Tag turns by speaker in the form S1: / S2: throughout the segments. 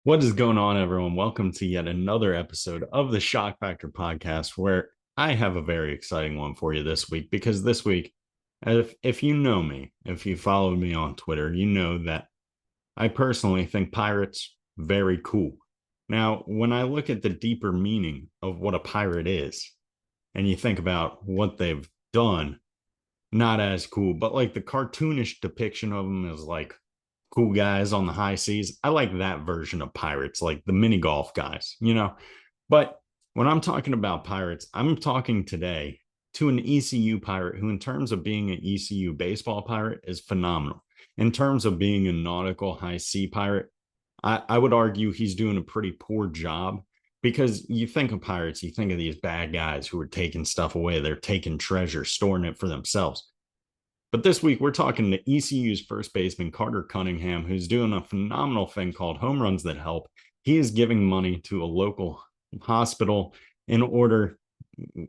S1: What is going on, everyone? Welcome to yet another episode of the Shock Factor podcast, where I have a very exciting one for you this week. Because this week, if you know me, if you followed me on Twitter, you know that I personally think pirates very cool. Now, when I look at the deeper meaning of what a pirate is, and you think about what they've done, not as cool, but like the cartoonish depiction of them is like cool guys on the high seas. I like that version of pirates, like the mini golf guys. But when I'm talking about pirates, I'm talking today to an ECU pirate who, in terms of being an ECU baseball pirate, is phenomenal. In terms of being a nautical high sea pirate, I would argue he's doing a pretty poor job because you think of pirates, you think of these bad guys who are taking stuff away, they're taking treasure, storing it for themselves. But this week, we're talking to ECU's first baseman, Carter Cunningham, who's doing a phenomenal thing called Home Runs That Help. He is giving money to a local hospital in order,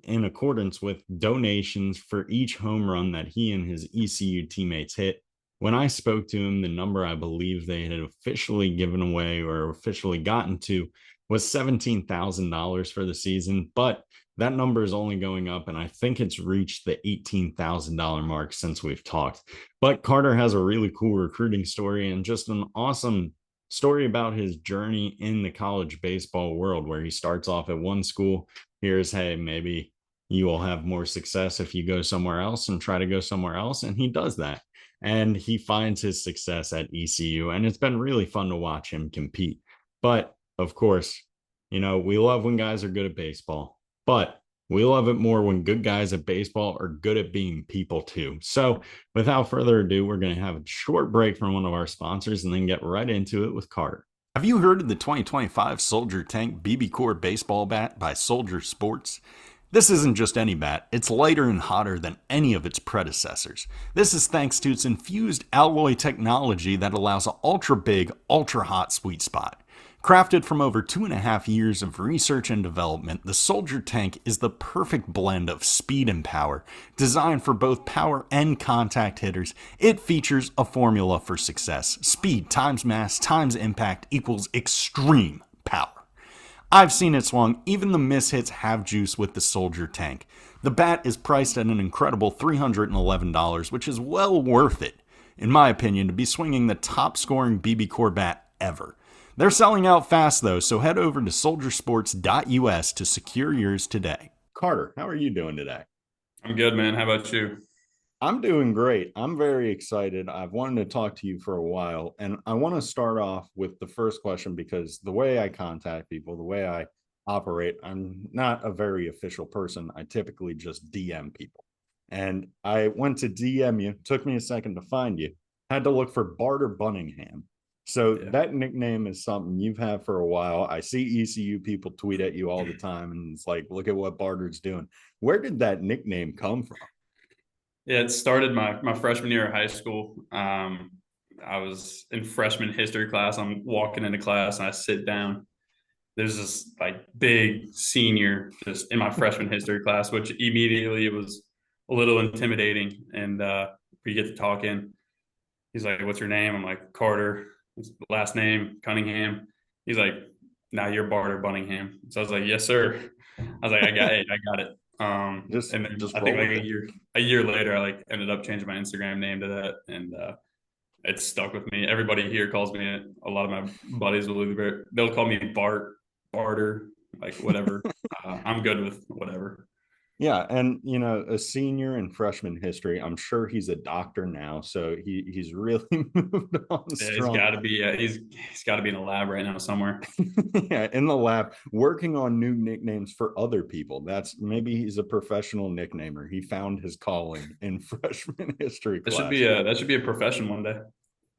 S1: in accordance with donations for each home run that he and his ECU teammates hit. When I spoke to him, the number I believe they had officially given away or officially gotten to was $17,000 for the season. But that number is only going up, and I think it's reached the $18,000 mark since we've talked. But Carter has a really cool recruiting story and just an awesome story about his journey in the college baseball world, where he starts off at one school. Here's, hey, maybe you will have more success if you go somewhere else and try to go somewhere else. And he does that. And he finds his success at ECU. And it's been really fun to watch him compete. But of course, we love when guys are good at baseball, but we love it more when good guys at baseball are good at being people too. So without further ado, we're going to have a short break from one of our sponsors and then get right into it with Carter. Have you heard of the 2025 Soldier Tank BB Core baseball bat by Soldier Sports? This isn't just any bat, it's lighter and hotter than any of its predecessors. This is thanks to its infused alloy technology that allows an ultra big, ultra hot sweet spot. Crafted from over 2.5 years of research and development, the Soldier Tank is the perfect blend of speed and power. Designed for both power and contact hitters, it features a formula for success. Speed times mass times impact equals extreme power. I've seen it swung. Even the mishits have juice with the Soldier Tank. The bat is priced at an incredible $311, which is well worth it, in my opinion, to be swinging the top scoring BB Core bat ever. They're selling out fast though, so head over to soldiersports.us to secure yours today. Carter, how are you doing today?
S2: I'm good, man. How about you?
S1: I'm doing great. I'm very excited. I've wanted to talk to you for a while, and I want to start off with the first question because the way I contact people, the way I operate, I'm not a very official person. I typically just DM people. And I went to DM you, took me a second to find you, had to look for Barter Bunningham. So
S2: Yeah.
S1: that nickname is something you've had for a while. I see ECU people tweet at you all the time, and it's like, look at what Barter's doing. Where did that nickname come from?
S2: Yeah, it started my freshman year of high school. I was in freshman history class. I'm walking into class and I sit down. There's this like big senior just in my freshman history class, which immediately it was a little intimidating. And we get to talking. He's like, "What's your name?" I'm like, "Carter." His last name Cunningham. He's like, "Now you're Barter Bunningham." So I was like, "Yes, sir." I was like, I got it."
S1: just
S2: And then
S1: just
S2: I think
S1: roll
S2: like
S1: with it.
S2: a year later, I like ended up changing my Instagram name to that, and it's stuck with me. Everybody here calls me it. A lot of my buddies will either they'll call me Bart, Barter, like whatever. I'm good with whatever.
S1: Yeah, and a senior in freshman history. I'm sure he's a doctor now, so he's really moved on
S2: Yeah, he's
S1: strong.
S2: got to be. He's got to be in a lab right now somewhere.
S1: Yeah, in the lab, working on new nicknames for other people. That's maybe he's a professional nicknamer. He found his calling in freshman history class.
S2: That should be a profession one day.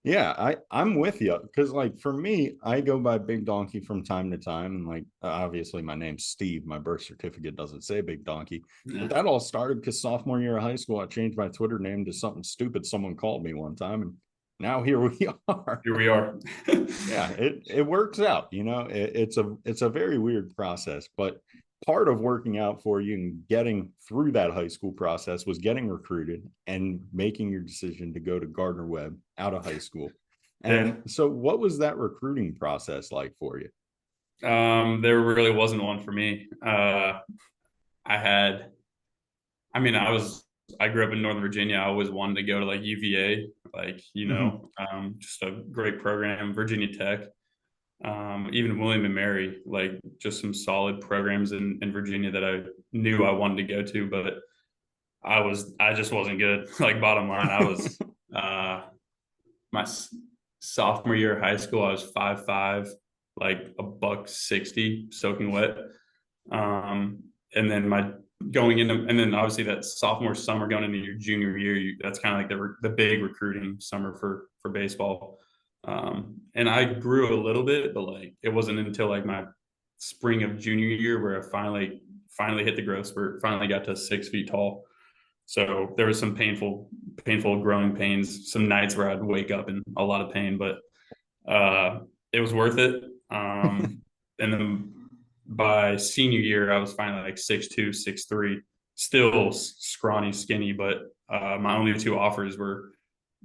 S1: Yeah, I'm with you because like for me, I go by Big Donkey from time to time, and like obviously my name's Steve. My birth certificate doesn't say Big Donkey, but
S2: Yeah,
S1: that all started because sophomore year of high school, I changed my Twitter name to something stupid someone called me one time, and now here we are.
S2: here we are.
S1: Yeah, it works out. It's a very weird process, but part of working out for you and getting through that high school process was getting recruited and making your decision to go to Gardner Webb out of high school.
S2: Yeah.
S1: And so what was that recruiting process like for you?
S2: There really wasn't one for me. I had, I mean, I grew up in Northern Virginia. I always wanted to go to like UVA, like, just a great program, Virginia Tech, even William and Mary, like just some solid programs in Virginia that I knew I wanted to go to, but I just wasn't good. Like bottom line, uh, my sophomore year of high school, I was 5'5", like a buck 60, soaking wet. And then and then obviously that sophomore summer going into your junior year, that's kind of like the big recruiting summer for baseball. And I grew a little bit, but like it wasn't until like my spring of junior year where I finally hit the growth spurt, finally got to 6 feet tall. So there was some painful growing pains, some nights where I'd wake up in a lot of pain, but it was worth it. And then by senior year, I was finally like 6'2", 6'3", still scrawny, skinny, but my only two offers were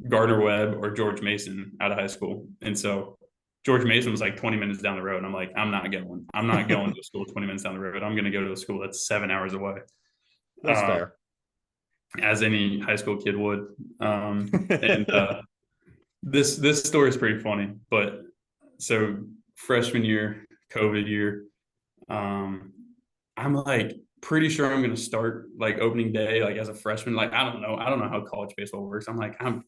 S2: Gardner Webb or George Mason out of high school. And so George Mason was like 20 minutes down the road. And I'm like, I'm not going. I'm not going to a school 20 minutes down the road. I'm going to go to a school that's 7 hours away.
S1: That's
S2: Um,
S1: fair.
S2: as any high school kid would. And this story is pretty funny, but so freshman year, COVID year, I'm like pretty sure I'm gonna start like opening day like as a freshman. Like I don't know how college baseball works. I've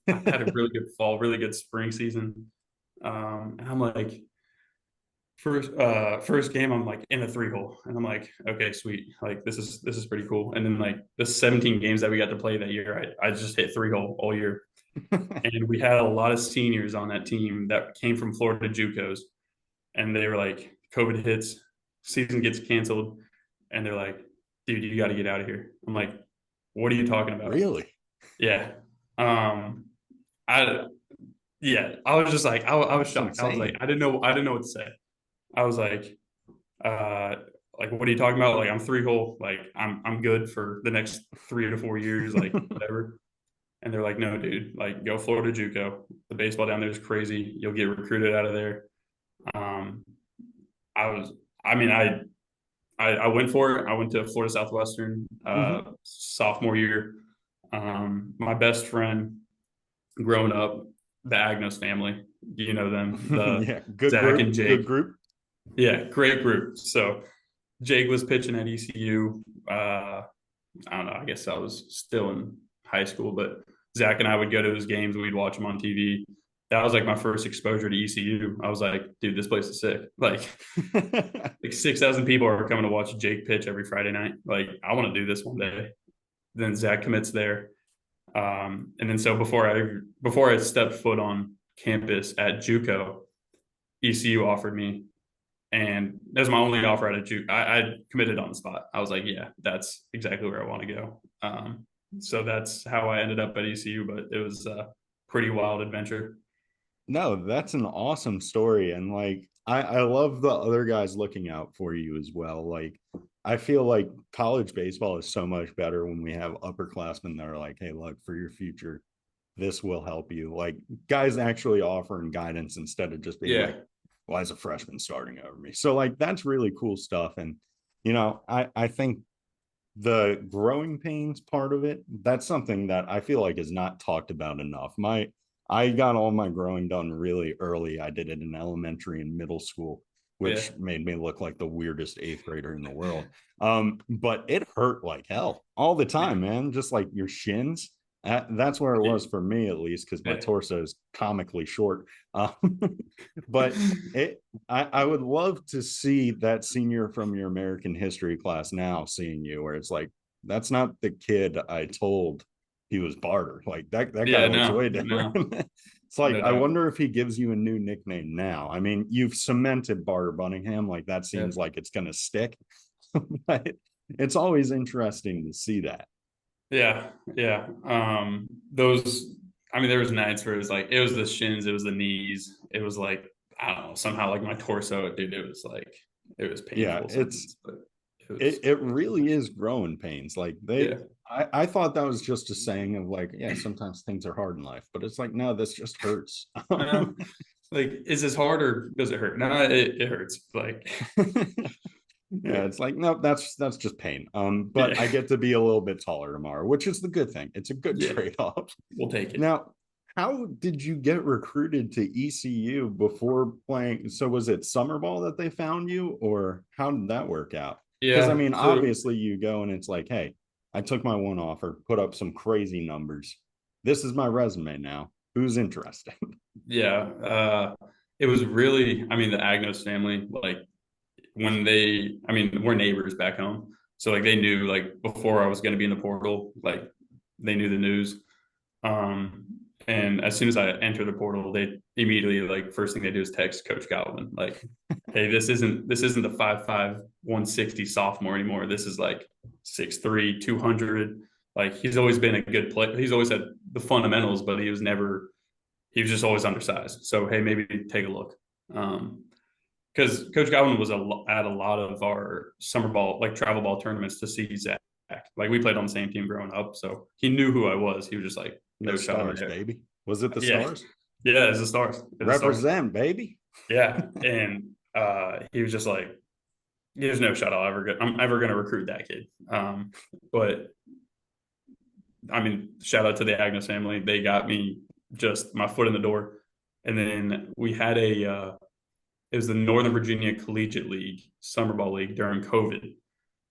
S2: had a really good fall, really good spring season, and I'm like first game I'm like in a 3 hole, and I'm like okay sweet, like this is pretty cool. And then like the 17 games that we got to play that year, I just hit 3 hole all year. And we had a lot of seniors on that team that came from Florida JUCOs, and they were like, COVID hits, season gets canceled, and they're like, dude, you got to get out of here. I'm like, what are you talking about?
S1: Really?
S2: Yeah. I yeah, I was just like, I was
S1: That's
S2: shocked. I was like,
S1: insane.
S2: I didn't know what to say. I was uh, like, what are you talking about? Like, I'm 3 hole, like, I'm good for the next 3 to 4 years, like, whatever. And they're like, no, dude, like, go Florida JUCO. The baseball down there is crazy. You'll get recruited out of there. Um, I was, I mean, I went for it. I went to Florida Southwestern
S1: Hmm.
S2: sophomore year. My best friend growing up, the Agnos family, you know them, the
S1: Yeah, good
S2: Zach
S1: group,
S2: and
S1: good
S2: Jake.
S1: group.
S2: Yeah, great group. So Jake was pitching at ECU. I don't know. I guess I was still in high school, but Zach and I would go to his games. We'd watch him on TV. That was like my first exposure to ECU. I was like, dude, this place is sick. Like 6,000 people are coming to watch Jake pitch every Friday night. Like, I want to do this one day. Then Zach commits there. And then so before I stepped foot on campus at JUCO, ECU offered me, and that was my only offer at a JUCO. I committed on the spot. I was like, yeah, that's exactly where I want to go. So that's how I ended up at ECU, but it was a pretty wild adventure.
S1: No, that's an awesome story. And like I love the other guys looking out for you as well. Like I feel like college baseball is so much better when we have upperclassmen that are like, hey, look, for your future, this will help you. Like guys actually offering guidance instead of just being like,
S2: Yeah,
S1: why is a freshman starting over me? So like that's really cool stuff. And I think the growing pains part of it, that's something that I feel like is not talked about enough. I got all my growing done really early. I did it in elementary and middle school,
S2: yeah,
S1: which made me look like the weirdest eighth grader in the world. But it hurt like hell all the
S2: yeah,
S1: time, man. Just like your shins. That's where it was for me, at least, because my
S2: yeah.
S1: torso is comically short. Um, but I would love to see that senior from your American history class now seeing you, where it's like, that's not the kid I told he was Barter. Like that guy
S2: Yeah,
S1: looks
S2: no,
S1: way different.
S2: no,
S1: It's like,
S2: no
S1: I
S2: doubt.
S1: wonder if he gives you a new nickname now. I mean, you've cemented Barter Bunningham. Like that
S2: Yeah.
S1: seems like it's going to stick. But it's always interesting to see that.
S2: Yeah, yeah. Those. I mean, there was nights where it was the shins, it was the knees, it was like I don't know, somehow like my torso, dude. It was
S1: Yeah,
S2: painful
S1: it's
S2: sometimes, but was
S1: it really is growing pains. Like
S2: yeah.
S1: I thought that was just a saying of like, yeah, sometimes things are hard in life, but it's like, no, this just hurts.
S2: Like, is this hard or does it hurt? No, it hurts. Like,
S1: Yeah, it's like, no, that's just pain. But
S2: yeah,
S1: I get to be a little bit taller tomorrow, which is the good thing. It's a good
S2: yeah,
S1: trade-off.
S2: we'll take it.
S1: Now, how did you get recruited to ECU before playing? So was it summer ball that they found you, or how did that work out? Because I
S2: Yeah.
S1: mean,
S2: So
S1: obviously you go and it's like, hey, I took my one offer, put up some crazy numbers. This is my resume now. Who's interested?
S2: yeah, it was really. I mean, the Agnos family, like when they, I mean, we're neighbors back home, so like they knew like before I was going to be in the portal, like they knew the news. Um, and as soon as I enter the portal, they immediately like first thing they do is text Coach Galvin like, "Hey, this isn't the 5'5", 160 sophomore anymore. This is like 6'3", 200." Like he's always been a good player. He's always had the fundamentals, but he was just always undersized. So hey, maybe take a look. Because Coach Galvin was at a lot of our summer ball, like travel ball tournaments to see Zach. Like we played on the same team growing up, so he knew who I was. He was just like,
S1: The
S2: no shot over
S1: stars,
S2: there.
S1: baby. Was it the
S2: Yeah,
S1: stars?
S2: yeah, it's the stars. It's the stars.
S1: Represent, baby.
S2: Yeah, and he was just like, there's no shot I'm ever gonna recruit that kid. But I mean, shout out to the Agnes family. They got me just my foot in the door, and then we had it was the Northern Virginia Collegiate League Summer Ball League during COVID,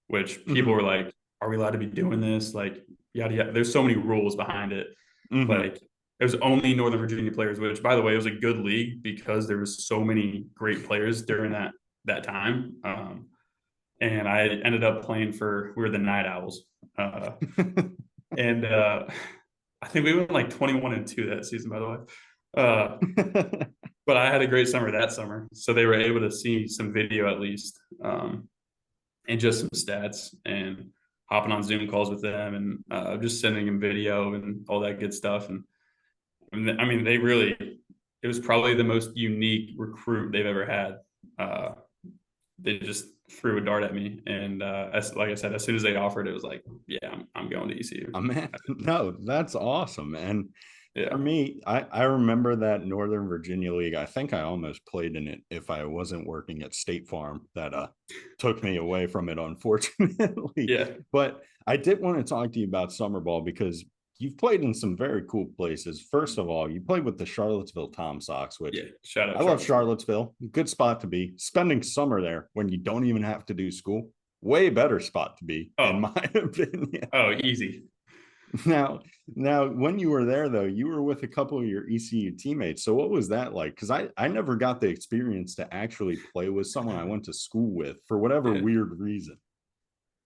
S2: which people
S1: Mm-hmm.
S2: were like, "Are we allowed to be doing this?" Like, yada yada. There's so many rules behind it.
S1: Mm-hmm.
S2: Like, it was only Northern Virginia players, which, by the way, it was a good league because there was so many great players during that time. And I ended up playing for we were the Night Owls, uh, and I think we went like 21-2 that season, by the way. Uh, but I had a great summer that summer, so they were able to see some video at least, and just some stats and hopping on Zoom calls with them and just sending them video and all that good stuff. And I mean, it was probably the most unique recruit they've ever had. Uh, they just threw a dart at me, and like I said, as soon as they offered, it was like, yeah, I'm going to ECU.
S1: Oh man, no, that's awesome. And for
S2: Yeah,
S1: me, I remember that Northern Virginia League. I think I almost played in it if I wasn't working at State Farm. That took me away from it, unfortunately.
S2: yeah,
S1: But I did want to talk to you about summer ball because you've played in some very cool places. First of all, you played with the Charlottesville Tom Sox, which
S2: yeah. Shout out
S1: I love
S2: Charlottesville.
S1: Charlottesville. Good spot to be. Spending summer there when you don't even have to do school, way better spot to be, in
S2: Oh,
S1: my opinion.
S2: oh, easy.
S1: Now, now, when you were there, though, you were with a couple of your ECU teammates. So, what was that like? Because I never got the experience to actually play with someone I went to school with for whatever
S2: Yeah.
S1: weird reason.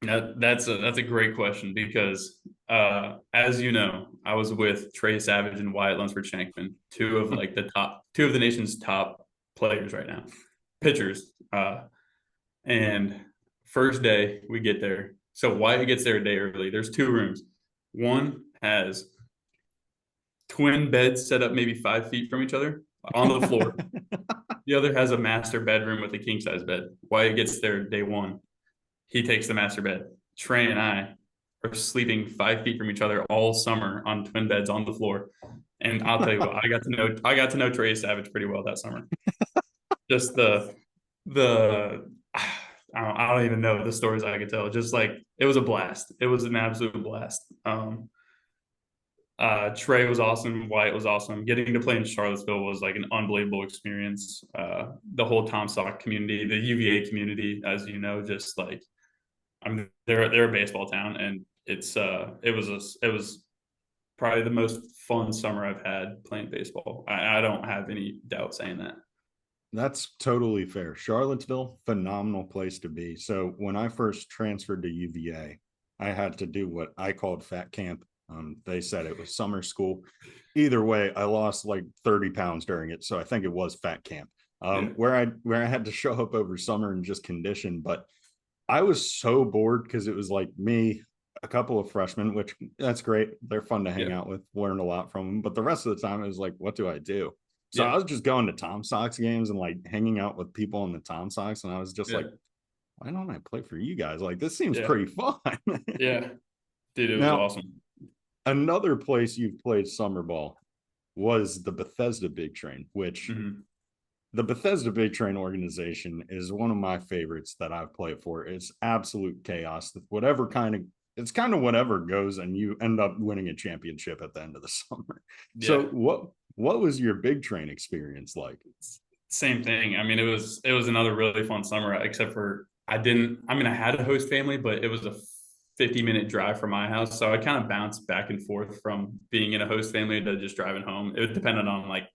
S2: That's a great question because as you know, I was with Trey Savage and Wyatt Lunsford Shankman, two of the nation's top players right now, pitchers. And first day we get there, so Wyatt gets there a day early. There's two rooms. One has twin beds set up maybe 5 feet from each other on the floor. The other has a master bedroom with a king size bed. Wyatt gets there day one. He takes the master bed. Trey and I are sleeping 5 feet from each other all summer on twin beds on the floor. And I'll tell you what, I got to know Trey Savage pretty well that summer. Just the I don't even know the stories I could tell. Just like it was a blast. It was an absolute blast. Trey was awesome. Wyatt was awesome. Getting to play in Charlottesville was like an unbelievable experience. The whole Tom Sock community, the UVA community, as you know, just like I mean, they're a baseball town, and it was probably the most fun summer I've had playing baseball. I don't have any doubt saying that.
S1: That's totally fair. Charlottesville, phenomenal place to be. So, when I first transferred to UVA, I had to do what I called fat camp. They said it was summer school. Either way, I lost like 30 pounds during it. So, I think it was fat camp.
S2: Yeah,
S1: Where I had to show up over summer and just condition. But I was so bored because it was like me, a couple of freshmen, which that's great. They're fun to hang
S2: yeah,
S1: out with, learn a lot from them. But the rest of the time, it was like, what do I do? So
S2: yeah,
S1: I was just going to Tom Sox games and like hanging out with people on the Tom Sox. And I was just
S2: yeah.
S1: like, why don't I play for you guys? Like, this seems
S2: Yeah.
S1: pretty fun.
S2: Yeah. Dude, it was
S1: Now,
S2: awesome.
S1: another place you've played summer ball was the Bethesda Big Train, which
S2: Mhm.
S1: the Bethesda Big Train organization is one of my favorites that I've played for. It's absolute chaos. Whatever kind of it's kind of whatever goes, and you end up winning a championship at the end of the summer. So
S2: Yeah.
S1: what was your Big Train experience like?
S2: Same thing. I mean, it was another really fun summer, except for I had a host family, but it was a 50-minute drive from my house. So I kind of bounced back and forth from being in a host family to just driving home. It depended on like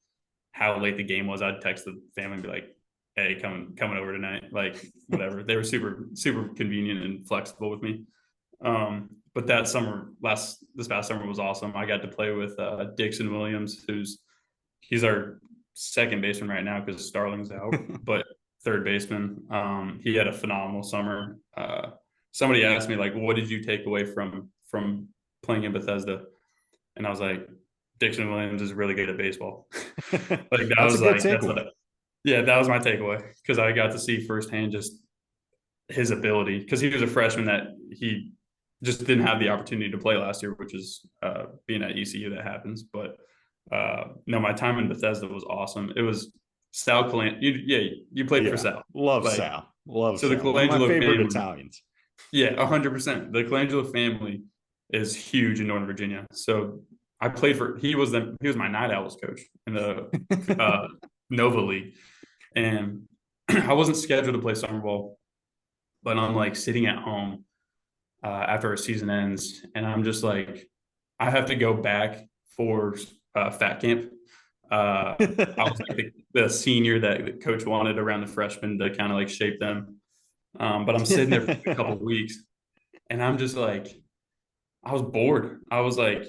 S2: how late the game was. I'd text the family and be like, hey, coming over tonight. Like whatever. They were super, super convenient and flexible with me. But this past summer was awesome. I got to play with Dixon Williams, he's our second baseman right now because Starling's out, but third baseman. He had a phenomenal summer. Somebody asked me like, what did you take away from playing in Bethesda? And I was like, Dixon Williams is really good at baseball.
S1: That's a good takeaway.
S2: Yeah, that was my takeaway because I got to see firsthand just his ability because he was a freshman that he just didn't have the opportunity to play last year, which is being at ECU that happens. But no, my time in Bethesda was awesome. It was Sal Calan. You played for
S1: Yeah,
S2: Sal.
S1: love
S2: Like
S1: Sal. Love
S2: so, the
S1: Sal. One of my
S2: Colangelo
S1: favorite
S2: family.
S1: Italians.
S2: Yeah, 100%. The Colangelo family is huge in Northern Virginia. So I played for. He was my night owls coach in the Nova League, and I wasn't scheduled to play summer ball, but I'm like sitting at home after a season ends, and I'm just like, I have to go back for fat camp. I was like the senior that the coach wanted around the freshmen to kind of like shape them. But I'm sitting there for a couple of weeks, and I'm just like, I was bored. I was like,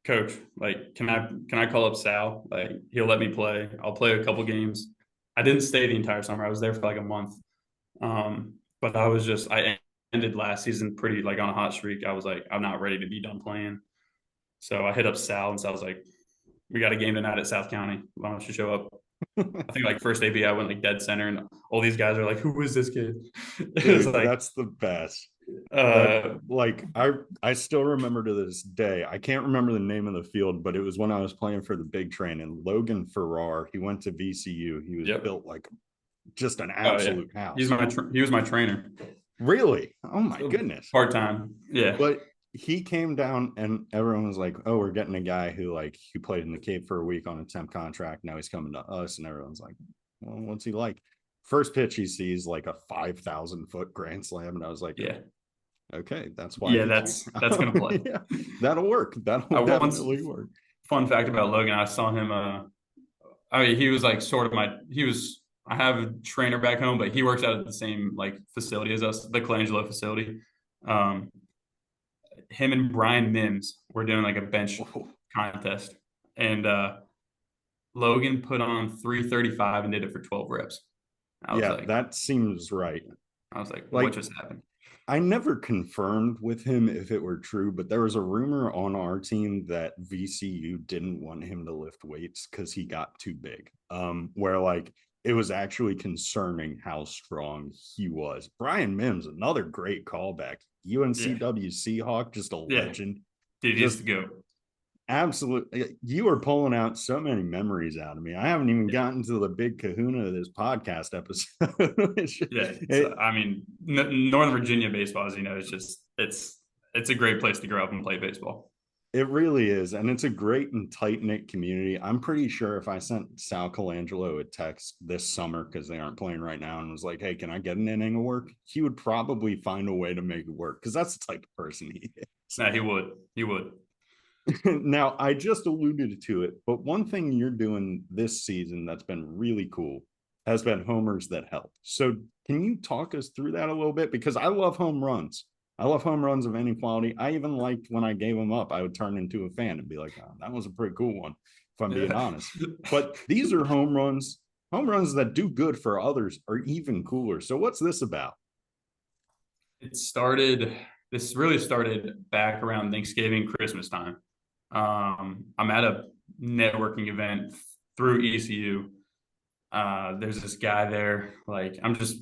S2: Coach, like, can I call up Sal? Like, he'll let me play. I'll play a couple games. I didn't stay the entire summer. I was there for like a month. But I ended last season pretty like on a hot streak. I was like, I'm not ready to be done playing. So I hit up Sal, and Sal's like, we got a game tonight at South County. Why don't you show up? I think like first AB, I went like dead center, and all these guys are like, "Who is this kid?" It was
S1: Dude,
S2: like,
S1: that's the best. That
S2: uh,
S1: like I still remember to this day. I can't remember the name of the field, but it was when I was playing for the Big Train, and Logan Farrar, he went to VCU. He was
S2: yep.
S1: built like just an
S2: Oh yeah,
S1: absolute house.
S2: he was my trainer.
S1: Really? Oh my
S2: So
S1: goodness.
S2: part time, yeah,
S1: But he came down and everyone was like, "Oh, we're getting a guy who played in the Cape for a week on a temp contract. Now he's coming to us." And everyone's like, "Well, what's he like?" First pitch he sees like a 5,000-foot grand slam, and I was like,
S2: yeah,
S1: "Okay, that's why
S2: yeah.
S1: he's
S2: That's gonna
S1: here."
S2: play.
S1: Yeah, that'll work. That'll
S2: I once
S1: definitely work.
S2: Fun fact about Logan, I saw him. I mean, he was like sort of my. He was. I have a trainer back home, but he works out at the same like facility as us, the Colangelo facility. Um, Him and Brian Mims were doing like a bench
S1: Whoa.
S2: contest, and Logan put on 335 and did it for 12 reps. I was
S1: Yeah,
S2: like,
S1: that seems right.
S2: what
S1: Like
S2: just happened?
S1: I never confirmed with him if it were true, but there was a rumor on our team that VCU didn't want him to lift weights because he got too big. Where like it was actually concerning how strong he was. Brian Mims, another great callback.
S2: Yeah,
S1: UNCW Seahawk, just a
S2: yeah,
S1: legend.
S2: dude, he's
S1: Just
S2: the goat.
S1: absolutely. You are pulling out so many memories out of me. I haven't even gotten to the big kahuna of this podcast episode.
S2: Yeah,
S1: it,
S2: I mean, Northern Virginia baseball, as you know, is just it's a great place to grow up and play baseball.
S1: It really is. And it's a great and tight knit community. I'm pretty sure if I sent Sal Colangelo a text this summer, because they aren't playing right now, and was like, hey, can I get an inning of work? He would probably find a way to make it work because that's the type of person he is.
S2: No, he would. He would.
S1: Now, I just alluded to it, but one thing you're doing this season that's been really cool has been homers that help. So, can you talk us through that a little bit? Because I love home runs. I love home runs of any quality. I even liked when I gave them up, I would turn into a fan and be like, oh, that was a pretty cool one, if I'm being
S2: Yeah.
S1: honest. But these are home runs that do good for others are even cooler. So, what's this about?
S2: It started. This really started back around Thanksgiving, Christmas time. I'm at a networking event through ECU. There's this guy there. Like, I'm just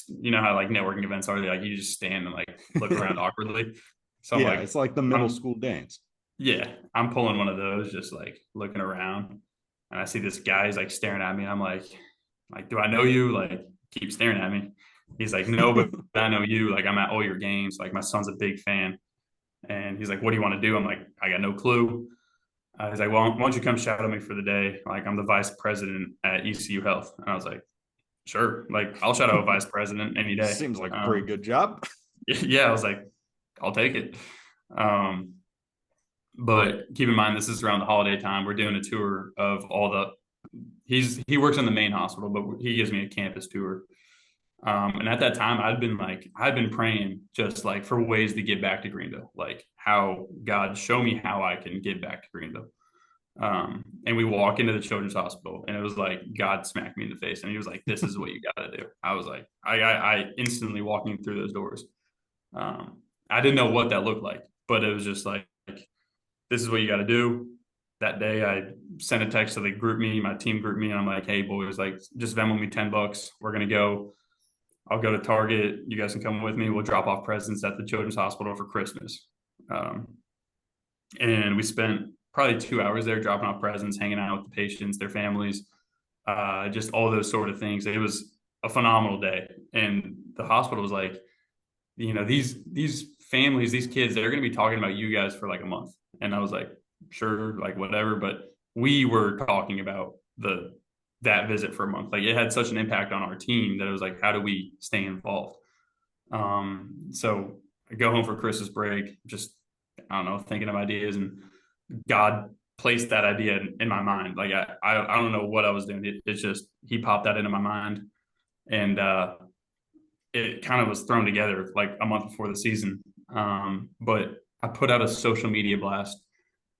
S2: you know how like networking events are, they like you just stand and like look around awkwardly. So I'm
S1: Yeah,
S2: like,
S1: it's like the middle
S2: I'm
S1: school dance.
S2: yeah, I'm pulling one of those, just like looking around, and I see this guy. He's like staring at me. I'm like, do I know you? Like, keep staring at me. He's like, no, but I know you. Like, I'm at all your games. Like, my son's a big fan. And he's like, what do you want to do? I'm like, I got no clue. He's like, well, why don't you come shadow me for the day? Like, I'm the vice president at ECU Health. And I was like, sure. Like, I'll shadow a vice president any day.
S1: Seems like a pretty good job.
S2: Yeah, I was like, I'll take it. Um, but keep in mind, this is around the holiday time. We're doing a tour of all the. He works in the main hospital, but he gives me a campus tour. And at that time, I'd been praying just like for ways to get back to Greenville, like how God show me how I can get back to Greenville. And we walk into the children's hospital, and it was like God smacked me in the face, and he was like, "This is what you got to do." I was like, I instantly walking through those doors. I didn't know what that looked like, but it was just like, this is what you got to do. That day, I sent a text to the group me, my team group me, and I'm like, "Hey boys, like just Venmo me $10. We're gonna go. I'll go to Target. You guys can come with me. We'll drop off presents at the Children's Hospital for Christmas." Um, and we spent probably 2 hours there dropping off presents, hanging out with the patients, their families, just all those sort of things. It was a phenomenal day. And the hospital was like, these families, these kids, they're going to be talking about you guys for like a month. And I was like, sure, like whatever. But we were talking about that visit for a month. Like it had such an impact on our team that it was like, how do we stay involved? So I go home for Christmas break, just I don't know, thinking of ideas, and God placed that idea in my mind. Like I don't know what I was doing. It's just he popped that into my mind, and it kind of was thrown together like a month before the season. But I put out a social media blast.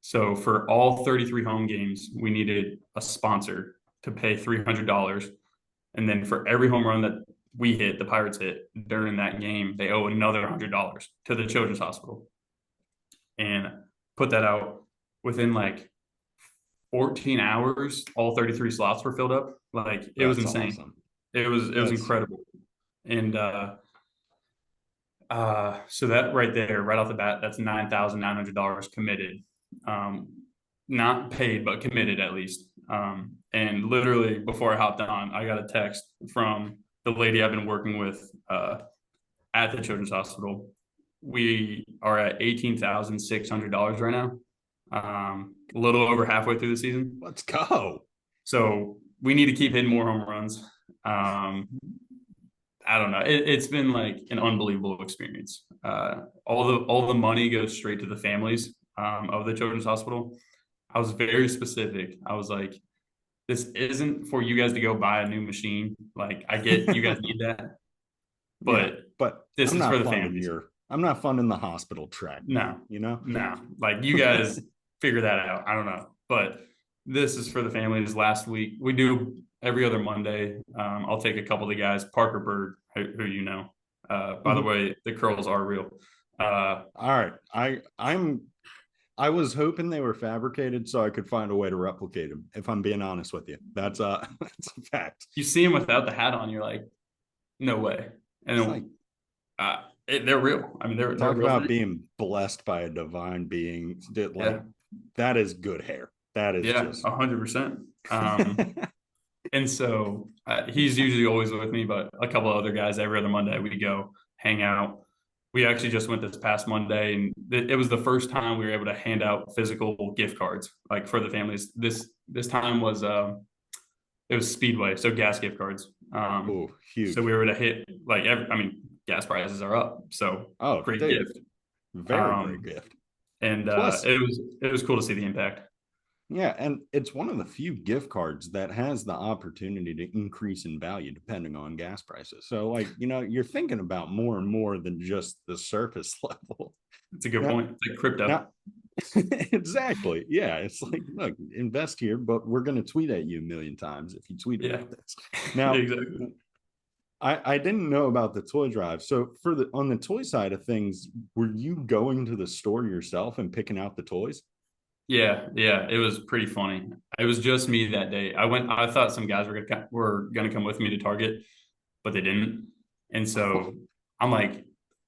S2: So for all 33 home games, we needed a sponsor to pay $300, and then for every home run that we hit, the Pirates hit during that game, they owe another $100 to the Children's Hospital. And put that out within like 14 hours. All 33 slots were filled up. Like it was
S1: That's
S2: insane.
S1: awesome.
S2: It was
S1: That's
S2: incredible. And so that right there, right off the bat, that's $9,900 committed, um, not paid, but committed at least. And literally before I hopped on, I got a text from the lady I've been working with at the Children's Hospital. We are at $18,600 right now, a little over halfway through the season.
S1: Let's go.
S2: So we need to keep hitting more home runs. I don't know. It's been like an unbelievable experience. All the money goes straight to the families of the Children's Hospital. I was very specific. I was like, this isn't for you guys to go buy a new machine. Like, I get you guys need that,
S1: Yeah,
S2: but
S1: but
S2: this is for the families.
S1: I'm not funding the hospital track.
S2: No,
S1: You know?
S2: no. Like, you guys figure that out. I don't know, but this is for the families. Last week we do every other Monday. I'll take a couple of the guys, Parker Bird, who you know. By the
S1: Mhm.
S2: way, the curls are real.
S1: All right. I was hoping they were fabricated so I could find a way to replicate them. If I'm being honest with you, that's that's a fact.
S2: You see them without the hat on, you're like, no way. And
S1: It's like
S2: then, they're real. I mean, they're a
S1: talk
S2: real
S1: about
S2: thing.
S1: being blessed by a divine being. Like
S2: Yeah,
S1: that is good hair. That is
S2: yeah,
S1: just
S2: 100%. And so he's usually always with me, but a couple of other guys every other Monday we go hang out. We actually just went this past Monday, and it was the first time we were able to hand out physical gift cards like for the families. This time was it was Speedway, so gas gift cards.
S1: oh
S2: So
S1: huge.
S2: we were able to hit like I mean, gas prices are up, so
S1: Oh,
S2: great
S1: dude,
S2: gift.
S1: very great
S2: Um,
S1: gift.
S2: and
S1: Plus,
S2: it was cool to see the impact.
S1: yeah, and it's one of the few gift cards that has the opportunity to increase in value depending on gas prices. So, like, you're thinking about more and more than just the surface level.
S2: It's a good
S1: Now,
S2: point. It's like crypto.
S1: now, exactly. Yeah, it's like, look, invest here, but we're going to tweet at you a million times if you tweet
S2: Yeah,
S1: about this. Now,
S2: exactly.
S1: I didn't know about the toy drive. So, on the toy side of things, were you going to the store yourself and picking out the toys?
S2: Yeah, yeah, it was pretty funny. It was just me that day. I thought some guys were gonna come with me to Target, but they didn't. And so I'm like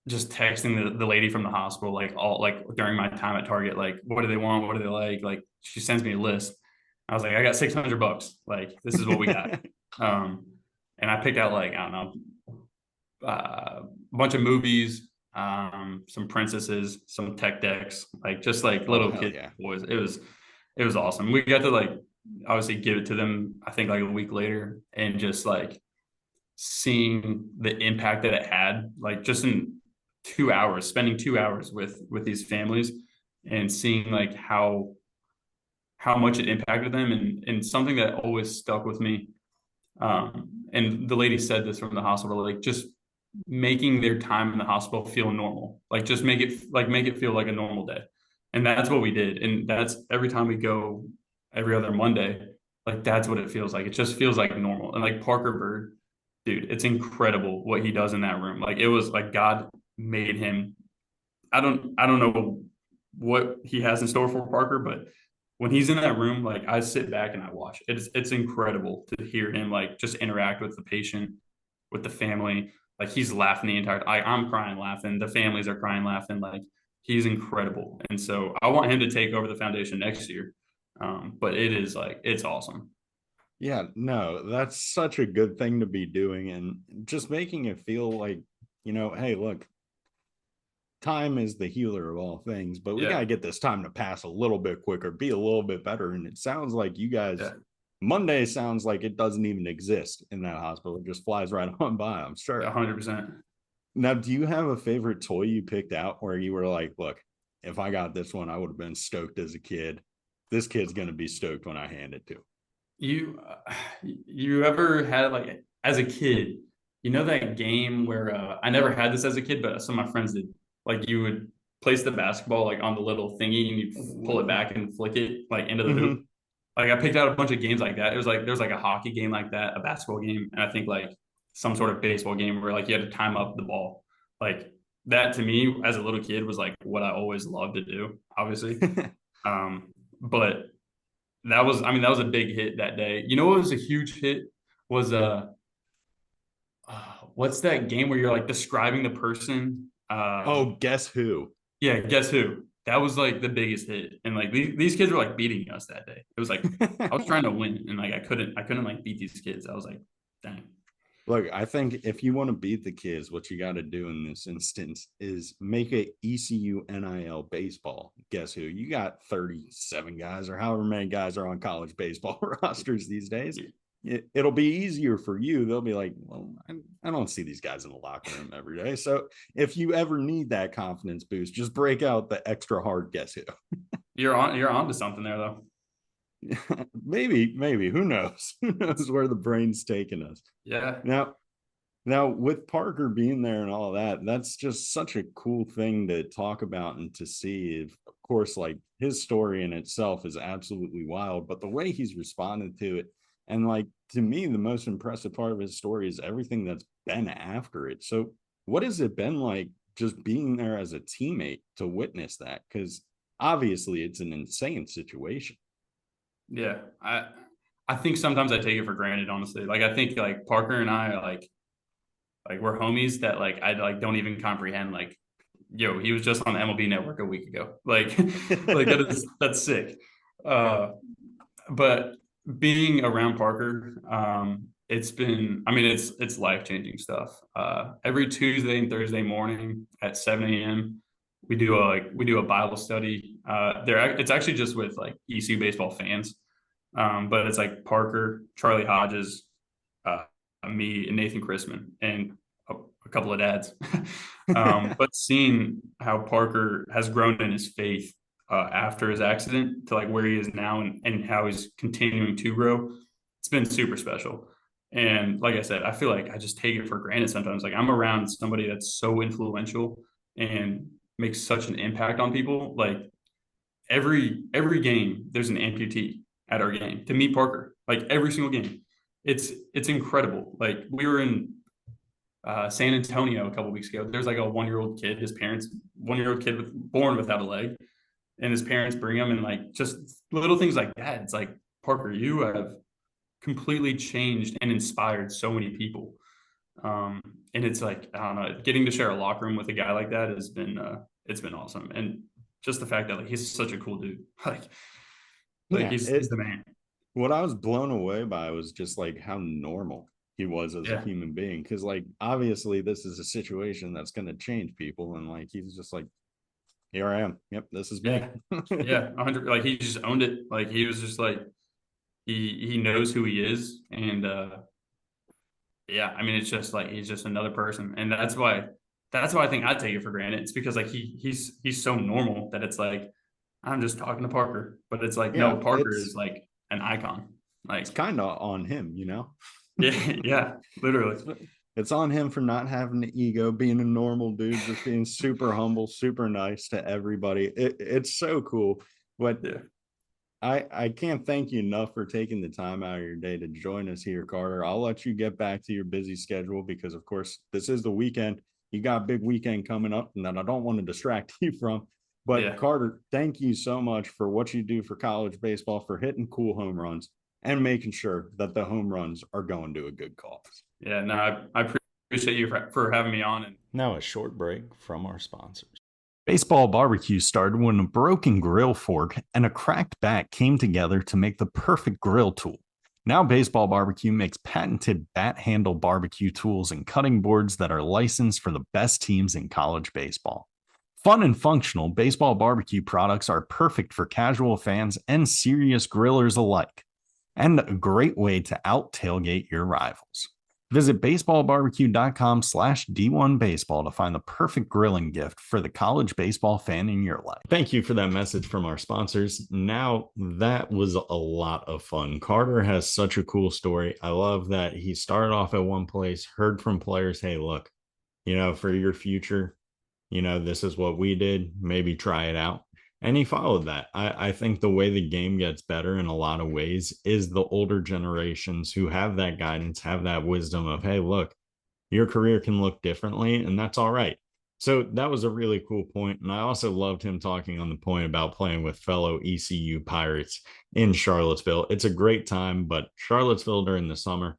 S2: just texting the lady from the hospital, like all like during my time at Target, like, what do they want? What do they like? Like she sends me a list. I was like, I got $600. Like, this is what we got. Um, and I picked out like, I don't know, a bunch of movies, some princesses, some tech decks, like just like
S1: Oh,
S2: little
S1: hell
S2: kid
S1: yeah.
S2: boys. It was awesome. We got to like obviously give it to them, I think like a week later, and just like seeing the impact that it had, like just in 2 hours, spending 2 hours with these families and seeing like how much it impacted them, and something that always stuck with me. And the lady said this from the hospital, like just making their time in the hospital feel normal, like just make it feel like a normal day. And that's what we did. And that's every time we go every other Monday, like that's what it feels like. It just feels like normal. And like Parker Bird, dude, it's incredible what he does in that room. Like it was like God made him. I don't know what he has in store for Parker, but when he's in that room, like I sit back and I watch. It's incredible to hear him like just interact with the patient, with the family. Like he's laughing the entire time. I'm crying laughing. The families are crying laughing. Like he's incredible. And so I want him to take over the foundation next year. But it is like it's awesome.
S1: Yeah, no, that's such a good thing to be doing, and just making it feel like, hey, look, time is the healer of all things, but we got
S2: Yeah.
S1: to get this time to pass a little bit quicker, be a little bit better. And it sounds like you guys,
S2: Yeah.
S1: Monday sounds like it doesn't even exist in that hospital. It just flies right on by, I'm sure.
S2: 100%.
S1: Now, do you have a favorite toy you picked out where you were like, look, if I got this one, I would have been stoked as a kid. This kid's going to be stoked when I hand it to him.
S2: You ever had like as a kid, that game where I never had this as a kid, but some of my friends did. Like you would place the basketball like on the little thingy and you pull it back and flick it like into the hoop.
S1: Mm-hmm.
S2: Like I picked out a bunch of games like that. It was like there's like a hockey game like that, a basketball game, and I think like some sort of baseball game where like you had to time up the ball. Like that to me as a little kid was like what I always loved to do, obviously. But that was a big hit that day. You know what was a huge hit was what's that game where you're like describing the person?
S1: Oh, guess who?
S2: Yeah, guess who? That was like the biggest hit, and like these kids were like beating us that day. It was like I was trying to win, and like I couldn't like beat these kids. I was like, dang.
S1: Look, I think if you want to beat the kids, what you got to do in this instance is make a ECU NIL baseball. Guess who? You got 37 guys or however many guys are on college baseball rosters these days. It'll be easier for you. They'll be like, well, I don't see these guys in the locker room every day. So if you ever need that confidence boost, just break out the extra hard guess who.
S2: You're on to something there though.
S1: Maybe. Who knows? Who knows where the brain's taking us?
S2: Yeah,
S1: Now, Now, with Parker being there and all that, that's just such a cool thing to talk about and to see. Of course, like his story in itself is absolutely wild, but the way he's responded to it, and like to me, the most impressive part of his story is everything that's been after it. So, what has it been like just being there as a teammate to witness that? Because obviously, it's an insane situation.
S2: yeah. I think sometimes I take it for granted, honestly. Like I think like Parker and I are like we're homies that like I like don't even comprehend like yo, he was just on the MLB network a week ago. Like like that's sick. Uh but being around Parker, it's been I mean it's life-changing stuff. Every Tuesday and Thursday morning at 7 a.m. we do a Bible study. It's actually just with like ECU baseball fans. But it's like Parker, Charlie Hodges, uh, me, and Nathan Chrisman, and a couple of dads. But seeing how Parker has grown in his faith after his accident to like where he is now, and how he's continuing to grow, it's been super special. And like I said, I feel like I just take it for granted sometimes. Like I'm around somebody that's so influential and makes such an impact on people. Like every game, there's an amputee at our game to meet Parker. Like every single game, it's incredible. Like we were in San Antonio a couple weeks ago. There's like a 1-year-old kid. His parents, 1-year-old kid born without a leg, and his parents bring him, and like just little things like that. It's like Parker, you have completely changed and inspired so many people. And it's like, I don't know, getting to share a locker room with a guy like that has been it's been awesome. And just the fact that like he's such a cool dude. Like
S1: Yeah,
S2: he's the man.
S1: what I was blown away by was just like how normal he was as a
S2: Yeah.
S1: human being. Cause like obviously this is a situation that's gonna change people. And like he's just like, here I am. Yep, this is me.
S2: Yeah. Yeah. 100, like he just owned it. Like he was just like he knows who he is. And yeah, I mean it's just like he's just another person. And that's why I think I take it for granted. It's because like he's so normal that it's like I'm just talking to Parker. But it's like no,
S1: Yeah,
S2: Parker is like an icon.
S1: it's
S2: Like,
S1: kind of on him, you know.
S2: yeah, yeah, literally.
S1: It's on him for not having the ego, being a normal dude, just being super humble, super nice to everybody. It's so cool. But
S2: Yeah.
S1: I can't thank you enough for taking the time out of your day to join us here, Carter. I'll let you get back to your busy schedule because, of course, this is the weekend. You got a big weekend coming up, and that I don't want to distract you from. But
S2: Yeah.
S1: Carter, thank you so much for what you do for college baseball, for hitting cool home runs and making sure that the home runs are going to a good cause.
S2: Yeah. No, I appreciate you for having me on. And
S1: Now, a short break from our sponsors. Baseball barbecue started when a broken grill fork and a cracked bat came together to make the perfect grill tool. Now, Baseball Barbecue makes patented bat handle barbecue tools and cutting boards that are licensed for the best teams in college baseball. Fun and functional, Baseball Barbecue products are perfect for casual fans and serious grillers alike, and a great way to out tailgate your rivals. Visit baseballbarbecue.com/D1Baseball to find the perfect grilling gift for the college baseball fan in your life. Thank you for that message from our sponsors. Now, that was a lot of fun. Carter has such a cool story. I love that he started off at one place, heard from players, hey, look, for your future, this is what we did. Maybe try it out. And he followed that. I think the way the game gets better in a lot of ways is the older generations who have that guidance, have that wisdom of, hey, look, your career can look differently, and that's all right. So that was a really cool point. And I also loved him talking on the point about playing with fellow ECU Pirates in Charlottesville. It's a great time, but Charlottesville during the summer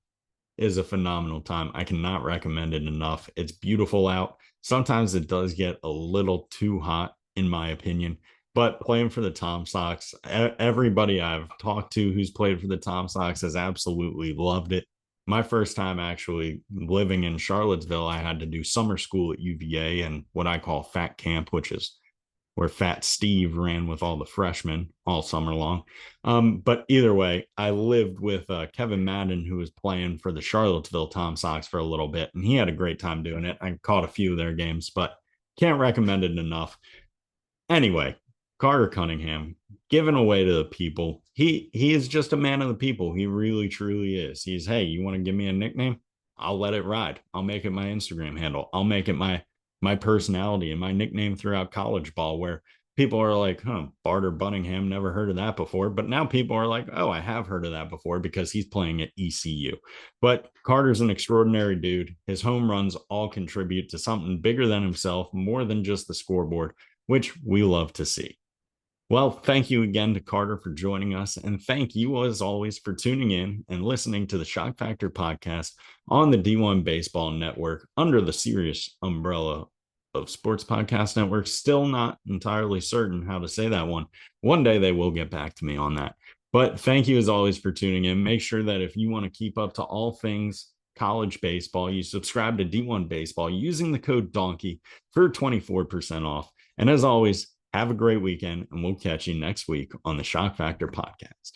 S1: is a phenomenal time. I cannot recommend it enough. It's beautiful out. Sometimes it does get a little too hot, in my opinion. But playing for the Tom Sox, everybody I've talked to who's played for the Tom Sox has absolutely loved it. My first time actually living in Charlottesville, I had to do summer school at UVA and what I call Fat Camp, which is where Fat Steve ran with all the freshmen all summer long. But either way, I lived with Kevin Madden, who was playing for the Charlottesville Tom Sox for a little bit, and he had a great time doing it. I caught a few of their games, but can't recommend it enough. Anyway, Carter Cunningham, given away to the people. He is just a man of the people. He really truly is. He's, hey, you want to give me a nickname? I'll let it ride. I'll make it my Instagram handle. I'll make it my personality and my nickname throughout college ball, where people are like, Barter Bunningham, never heard of that before. But now people are like, oh, I have heard of that before because he's playing at ECU. But Carter's an extraordinary dude. His home runs all contribute to something bigger than himself, more than just the scoreboard, which we love to see. Well, thank you again to Carter for joining us. And thank you, as always, for tuning in and listening to the Shock Factor podcast on the D1 Baseball Network under the Sirius umbrella of Sports Podcast Network. Still not entirely certain how to say that one. One day they will get back to me on that. But thank you, as always, for tuning in. Make sure that if you want to keep up to all things college baseball, you subscribe to D1 Baseball using the code DONKEY for 24% off. And as always, have a great weekend, and we'll catch you next week on the Shock Factor podcast.